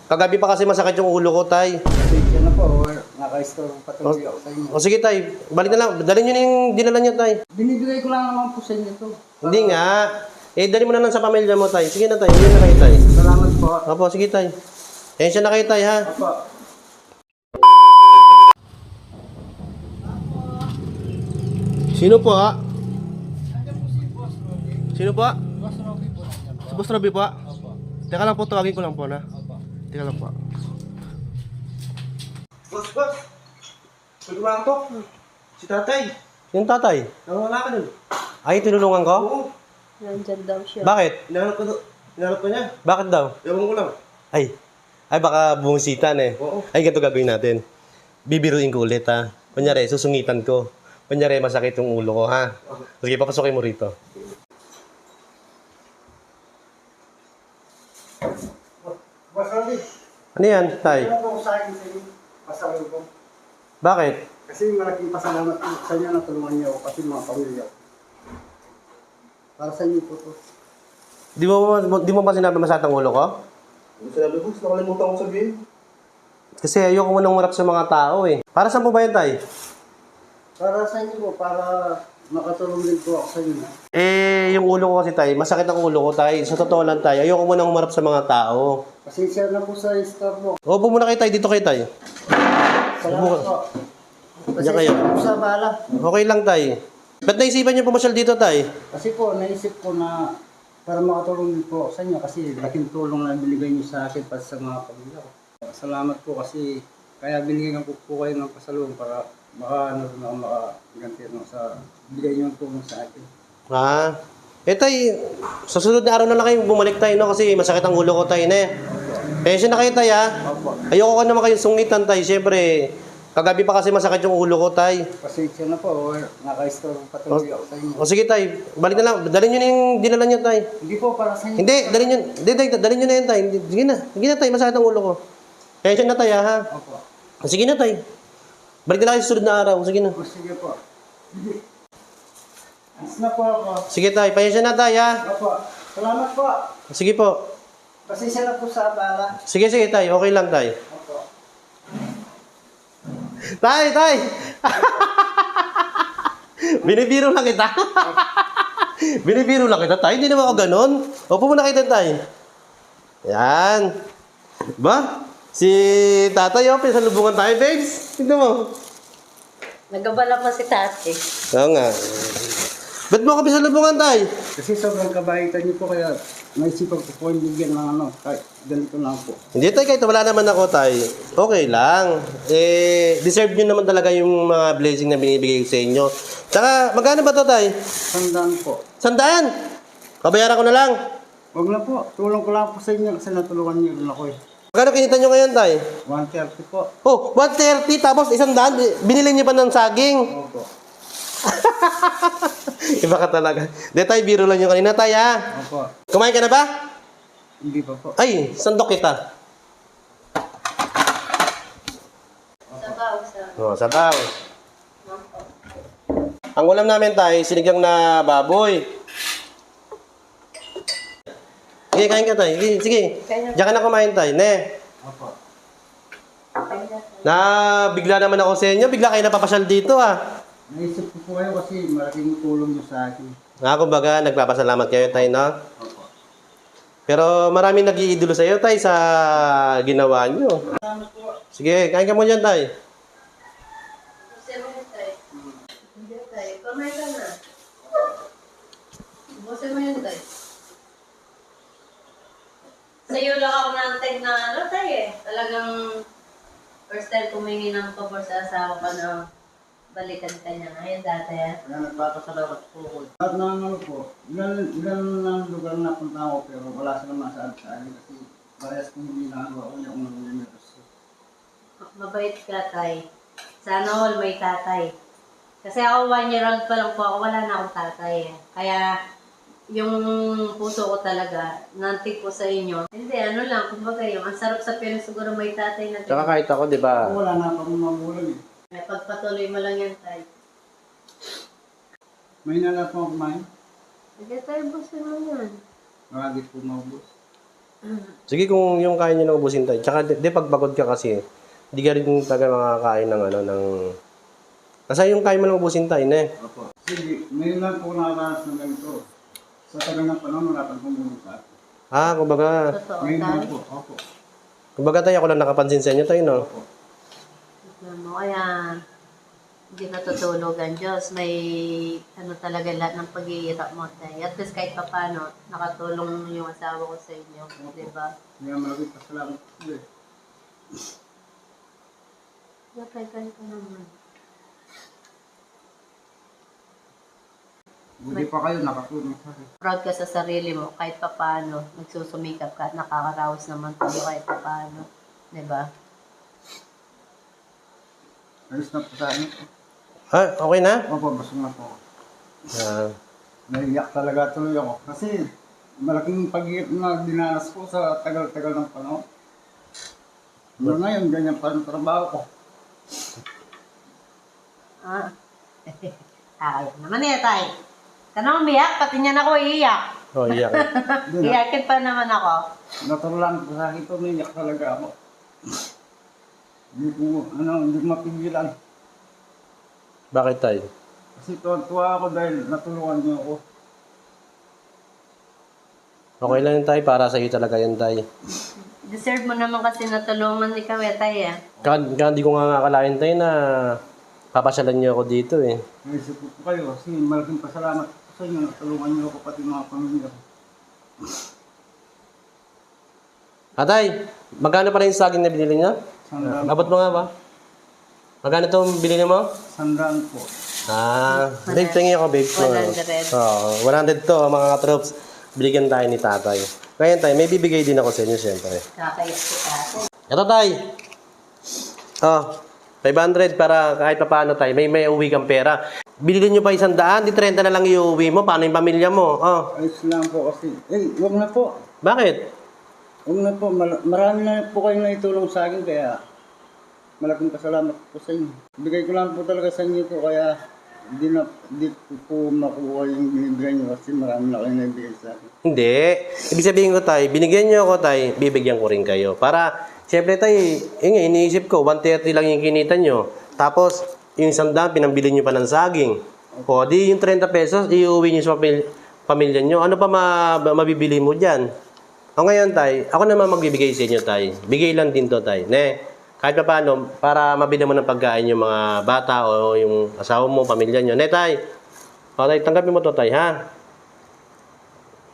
Kagabi pa kasi masakit yung ulo ko, tay. Pasensya na po, or naka-store patuloy ako sa inyo. O sige, tay. Balik na lang. Dalhin nyo na yung dinala niyo, tay. Binibigay ko lang naman po sa inyo to. Hindi nga. Eh, dali mo na lang sa pamilya mo, tay. Sige na, tay. Hindi na kayo, tay. Salamat po. Opo, sige, tay. Tensya na kayo, tay, ha? Opo. Sino po, ha? Sino po? Boss Robby po. Si Boss Robby po? Opo. Teka lang po, tawagin ko lang po, na. Opo. Teka lang po. Boss. Tulungan ko. Si tatay. Yung tatay? Nawala ka nun. Ay, tinulungan ko? Oo. Nandyan daw siya. Bakit? Hinanap ko niya. Bakit daw? Ewan ko lang. Ay, baka bumisitan eh. Oo. Ay, ganito gagawin natin. Bibiruin ko ulit, ha. Kunyari, susungitan ko. Kunyari, masakit yung ulo ko, ha. Sige, papasokin mo rito. Boss Robby, Ano yan, tay? ano po sa akin sa inyo? Pasawin ko. Bakit? Kasi malaking pasalamat po sa inyo na tulungan niyo ako kasi mga pamilya ko. Para sa inyo po to. Di mo ba sinabi masatang ulo ko? Hindi sinabi ko, nakalimutan ko sabihin. Kasi ayoko mo nang marap sa mga tao eh. Para saan po ba yan, tay? Para sa inyo po, para makatulong din po ako sa inyo. Eh, yung ulo ko kasi, tay, masakit ang ulo ko, tay. Sa totoo lang, tay, ayoko mo nang marap sa mga tao. Pasensya na po sa store mo. Opo muna kayo, tay. Dito kayo, tay. Salamat po. Diyan kayo. Pasensya na po sa bala. Okay lang, tay. Ba't naisipan niyo pumasyal dito, tay? Kasi po, naisip ko na para makatulong din po sa inyo kasi laking tulong na binigay niyo sa akin para sa mga pamilya ko. Salamat po kasi kaya binigyan ko po kayo ng pasalubong para makaganti sa bigay niyo ng tulong sa akin. Ha? Eh, tay, sa sunod na araw na lang kayo bumalik, tay, no? Kasi masakit ang ulo ko, tay, ne? Pensyon na kayo, tay, ha? Opo. Ayoko ka naman kayong sungitan, tay. Siyempre, kagabi pa kasi masakit yung ulo ko, tay. Pasensya na po, or naka-store patuloy ako sa inyo. O sige, tay. Balik na lang. Dalhin nyo na yung dinala niyo, tay. Hindi po para sa inyo. Hindi, dalhin nyo. Hindi, tay. Dalhin nyo na yun, tay. Sige na. Sige na, tay. Masakit ang ulo ko. Pensyon na, tay, ha? Opo. Sige na, tay. Balik na lang kayo sa sunod na araw. Sige na. O sige po. Alis na po ako. Sige, tay. Pensyon na, tay, ha? Opo. Salamat po. Sige po. Pasensya na po sa bala. Sige, tay. Okay lang, tay. Opo. Tay, tay! Binibiro lang kita. Binibiro lang kita, tay. Hindi naman ako ganun. Opo muna kayo, tay. Yan. Ba? Si tatay, oh, pinasalubungan tayo, babes. Tignan mo. Nagabala pa si Tati. Oo nga. Ba't mo ako pinasalubungan, tay? Kasi sobrang kabaitan niyo po kaya naisipan ko po yung bigyan ng ano, kahit ganito lang po. Hindi, tay. Kahit wala naman ako, tay. Okay lang. Eh, deserve nyo naman talaga yung mga blessing na binibigay ko sa inyo. Tsaka, magkano ba to, tay? Sandaan po. 100? Pabayaran ko na lang. Huwag na po, tulong ko lang po sa inyo kasi natulungan niyo rin ako eh. Magkano kinita nyo ngayon, tay? 130 po. Oh, 130 tapos 100. Binili niyo pa ng saging. Opo. Iba ka talaga. Di tayo, biro lang yung kanina, tay, ha? Opo. Kumain ka na ba? Hindi pa po. Ay, sandok kita. Sabaw sa... Oh, sabaw. Ang ulam namin, tay, sinigang na baboy. Sige, kain ka, tay. Sige. Diyan ka na kumain, tay. Ne. Opo. Na, bigla naman ako sa inyo. Bigla kayo napapasyal dito, ah. Naisip ko po kayo kasi malaking tulong niyo sa akin. Nga, kumbaga, nagpapasalamat kayo, tay, no? Opo. Pero maraming nag-iidolo sa iyo, tay, sa ginawa nyo. Salamat po. Sige, kain ka mo dyan, tay. Gusto mo yun, Tay? Hindi, Tay. Kumain ka na. Gusto mo yun, Tay? Sa'yo lang ako nanteg na ano, Tay, eh. Talagang first time kumingi ng pabor sa asawa ko na balikan ka niya. Ngayon, dati, ah. Kaya nagpapasalamat po ako. At na ano po, ilan ng lugar na punta ako pero wala silang masaad sa akin kasi parehas kong hindi nagawa ko niya kung nangyayari. Mabait ka, Tay. Sana all may tatay. Kasi ako 1 year old pa lang po ako, wala na akong tatay, eh. Kaya, yung puso ko talaga, nantig ko sa inyo. Hindi, ano lang, kumbaga yung ang sarap sa piling siguro may tatay na Tsaka kahit ako, di ba? Wala na pa mong magulang eh. Ay, pagpatuloy mo lang yan, Tay. May nala po ako kumain. Sige, Tay, busin mo yan. Maragit po maubos. Sige kung yung kaya nyo lang ubusin tayo. Tsaka di pag pagod ka kasi, hindi ka rin taga makakain ng ano, ng... Kasi yung kaya mo lang ubusin tayo, ne? Opo. Sige, ngayon lang po nakaranas ng ganito. Sa tagal ng panahon, wala pang pumunta. Kumbaga, Totoo Ngayon lang tayo. po, opo. kumbaga tayo, ako lang nakapansin sa inyo tayo, no? Ano, kaya hindi natutulog ang Diyos. May ano talaga lahat ng pag-iirap mo tayo. At least kahit pa paano, nakatulong yung asawa ko sa inyo. Di ba? Kaya malaking pasalamat po eh. Napay ka naman. Buti pa kayo nakatulong sa akin. Proud ka sa sarili mo kahit pa paano. Nagsusumikap ka at nakakaraos naman tayo kahit pa paano. Di ba? Ayos na po sa akin. Okay na? Opo, basong na po. Ah, Naiyak talaga tuloy ako. Kasi malaking pag-iip na dinanas ko sa tagal-tagal ng panahon. Hanggang ngayon, ganyan pa ang trabaho ko. Ah. Ayaw naman eh, tay. Ka na umiyak, pati niyan ako iiyak. iyak. Iyakin pa naman ako. Naturulan ko sa akin ito, naiyak talaga ako. Hindi ko mapigilan. Bakit tayo? Kasi tuwa ako dahil natulungan niyo ako. Okay lang yun tayo, para sa iyo talaga yan tayo. Deserve mo naman kasi natulungan ikaw eh, tay eh. Kaya hindi ko nga akalain tayo na papasyalan niyo ako dito eh. Naisip ko po kayo kasi malaking pasalamat ko sa inyo. Natulungan niyo ako pati mga pamilya ko. Atay, magkano pa rin yung saging na binili niyo? Sandaan Abot mo nga ba? Magkano itong binili mo? Sandaan po. Babe, tingin ako, babe. 100. Oo, 100 to, mga katrops. Bigyan tayo ni tatay. Ngayon tayo, may bibigay din ako sa inyo, siyempre. Kakayos kita. Ito tay. 500 para kahit pa paano tayo, may uwi kang pera. Bilhin nyo pa 100, di 30 na lang iuwi mo. Paano yung pamilya mo? Ayos lang po kasi. Huwag na po. Bakit? Huwag na po. Marami na po kayong naitulong sa akin kaya malaking pasalamat po sa inyo. Bigay ko lang po talaga sa inyo to kaya di ko po makuha yung binibigay nyo kasi marami na kayong naibigay sa akin. Hindi. Ibig sabihin ko tay, binigyan nyo ako tay, bibigyan ko rin kayo. Para, siyempre tay, iniisip ko, 130 lang yung kinita nyo. Tapos, yung 100, pinambili nyo pa ng saging. O, di yung 30 pesos, iuwi nyo sa pamilya nyo. Ano pa mabibili mo dyan? O ngayon tay, ako naman magbibigay sa inyo tay. Bigay lang din to tay. Kahit pa paano, para mabili mo ng pagkain yung mga bata o yung asawa mo, pamilya nyo. Tay, o tay, tanggapin mo to tay, ha?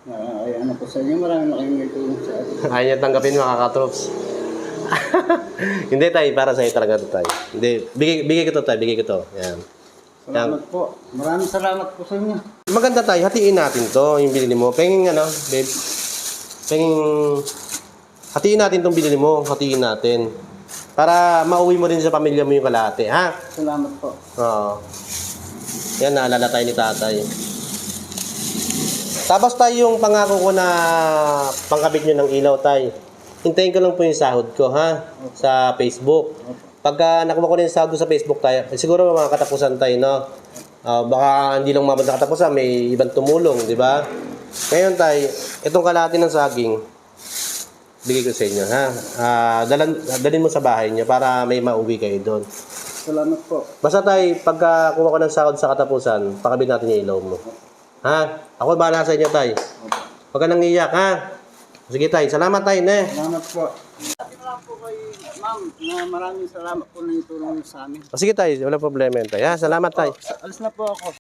Ay, ano po sa inyo, marami na kayong naitulong sa akin. Ayaw niya tanggapin mga katrops. Hindi tay, para sa iyo talaga to tay. Hindi, bigay ko to tay, bigay ko to. Yan. Salamat po. Maraming salamat po sa inyo. Maganda tay, hatiin natin to, yung binili mo. Penging babe. Penging, hatiin natin tong binili mo, hatiin natin. Para mauwi mo rin sa pamilya mo yung kalahati, ha? Salamat po. Oo. Yan, naalala tayo ni tatay. Tapos tayo yung pangako ko na pangkabit nyo ng ilaw tay. Hintayin ko lang po yung sahod ko, ha? Sa Facebook. Pagka nakuha ko na yung sahod ko sa Facebook tayo, siguro mga katapusan tayo, no? Baka hindi lang mabot na katapusan, may ibang tumulong, di ba? Ngayon tayo, itong kalahati ng saging, bigay ko sa inyo, ha? Dalhin mo sa bahay niyo para may mauwi kayo doon. Salamat po. Basta tayo, pagka kuha ko ng sahod sa katapusan, pakabit natin yung ilaw mo. Ha? Ako bahala sa inyo, tay. Huwag ka nang iyak, ha? Sige, tay. Salamat, tay, ne? Salamat po. Sabi ko lang po kay ma'am na maraming salamat po na itulong niyo sa amin. Sige, tay. Wala problema yun, tay. Ha? Salamat, tay. Alis na po ako.